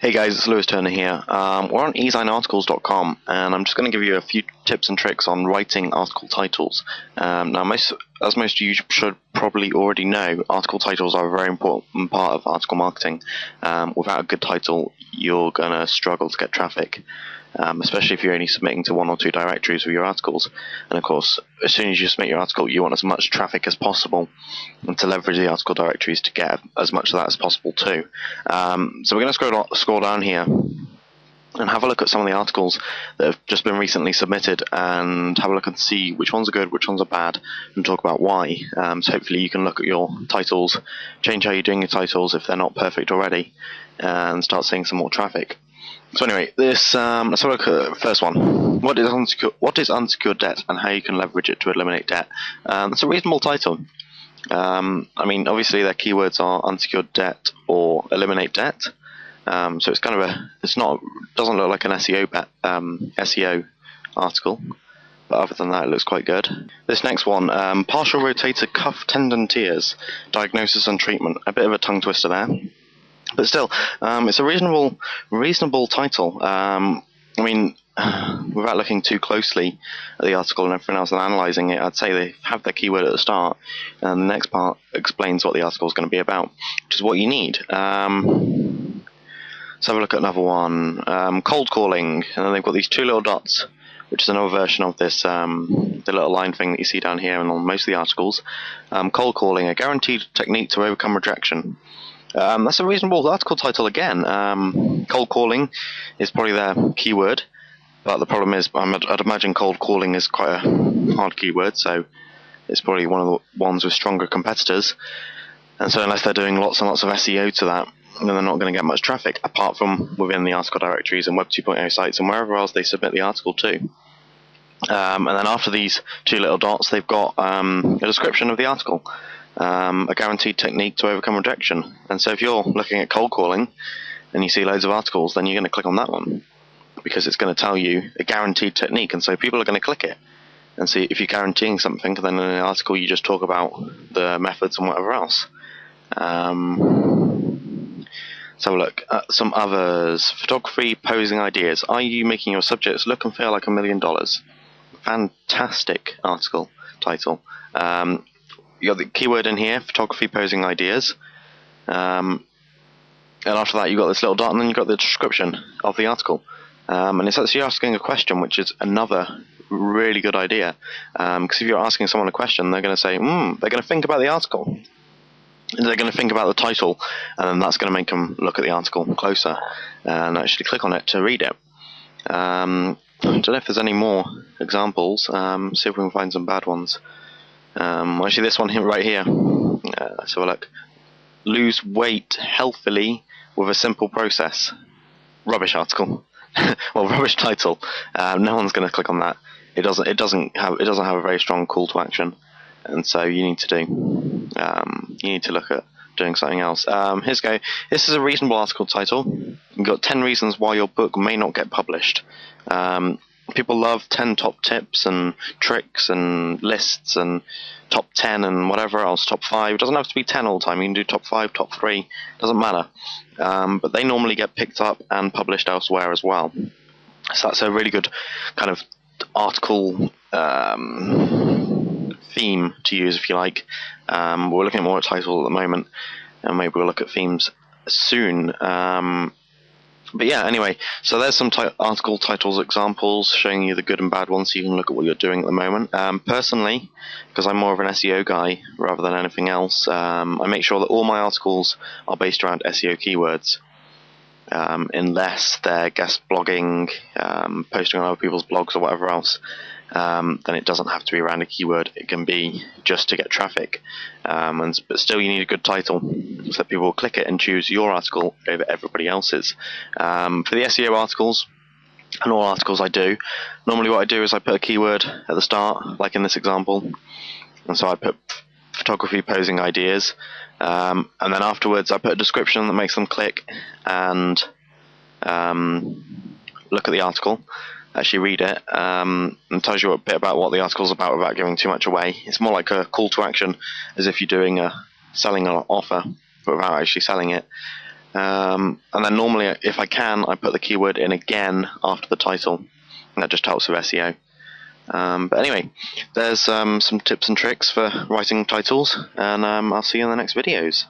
Hey guys, it's Lewis Turner here. We're on eSignArticles.com, and I'm just going to give you a few tips and tricks on writing article titles. Now, as most of you should probably already know, article titles are a very important part of article marketing. Without a good title, you're going to struggle to get traffic, especially if you're only submitting to one or two directories with your articles. And of course, as soon as you submit your article, you want as much traffic as possible, and to leverage the article directories to get as much of that as possible too. So we're going to scroll down here and have a look at some of the articles that have just been recently submitted, and have a look and see which ones are good, which ones are bad, and talk about why. So hopefully you can look at your titles, change how you're doing your titles if they're not perfect already, and start seeing some more traffic. So anyway, let's have a look at the first one. What is unsecured debt, and how you can leverage it to eliminate debt? That's a reasonable title. I mean, obviously their keywords are unsecured debt or eliminate debt. So it's kind of doesn't look like an SEO article, but other than that, it looks quite good. This next one, partial rotator cuff tendon tears, diagnosis and treatment. A bit of a tongue twister there, but still, it's a reasonable title. I mean, without looking too closely at the article and everything else and analysing it, I'd say they have their keyword at the start, and the next part explains what the article is going to be about, which is what you need. Let's have a look at another one. Cold calling, and then they've got these two little dots, which is another version of this, the little line thing that you see down here and on most of the articles. Cold calling, a guaranteed technique to overcome rejection. That's a reasonable article title again. Cold calling is probably their keyword, but the problem is I'd imagine cold calling is quite a hard keyword, so it's probably one of the ones with stronger competitors. And so unless they're doing lots and lots of SEO to that, then they're not going to get much traffic, apart from within the article directories and Web 2.0 sites and wherever else they submit the article to. And then after these two little dots, they've got a description of the article, a guaranteed technique to overcome rejection. And so if you're looking at cold calling and you see loads of articles, then you're going to click on that one, because it's going to tell you a guaranteed technique, and so people are going to click it and see if you're guaranteeing something. Then in an article you just talk about the methods and whatever else. Let's have a look at some others. Photography posing ideas. Are you making your subjects look and feel like $1 million? Fantastic article title. You got the keyword in here, photography posing ideas. And after that, you got this little dot, and then you got the description of the article. And it's actually asking a question, which is another really good idea. Because if you're asking someone a question, they're going to say, they're going to think about the article. They're going to think about the title, and then that's going to make them look at the article closer and actually click on it to read it. I don't know if there's any more examples. See if we can find some bad ones. Actually, this one here, right here. Let's have a look. Lose weight healthily with a simple process. Rubbish article. Well, rubbish title. No one's going to click on that. It doesn't have a very strong call to action, and so you need to look at doing something else. Here's go. This is a reasonable article title. You've got 10 reasons why your book may not get published. People love 10 top tips and tricks and lists and top 10 and whatever else, top 5. It doesn't have to be 10 all the time. You can do top 5, top 3, doesn't matter. But they normally get picked up and published elsewhere as well. So that's a really good kind of article theme to use, if you like. We're looking more at titles at the moment, and maybe we'll look at themes soon. But yeah, anyway, so there's some article titles examples showing you the good and bad ones, so you can look at what you're doing at the moment. Personally, because I'm more of an SEO guy rather than anything else, I make sure that all my articles are based around SEO keywords, unless they're guest blogging, posting on other people's blogs or whatever else. Then it doesn't have to be around a keyword. It can be just to get traffic, but still you need a good title so that people will click it and choose your article over everybody else's. For the SEO articles and all articles I do, normally what I do is I put a keyword at the start, like in this example, and so I put photography posing ideas, and then afterwards I put a description that makes them click and look at the article, actually read it, and tells you a bit about what the article's about without giving too much away. It's more like a call to action, as if you're doing selling an offer, but without actually selling it. And then normally, if I can, I put the keyword in again after the title, and that just helps with SEO. But anyway, there's some tips and tricks for writing titles, and I'll see you in the next videos.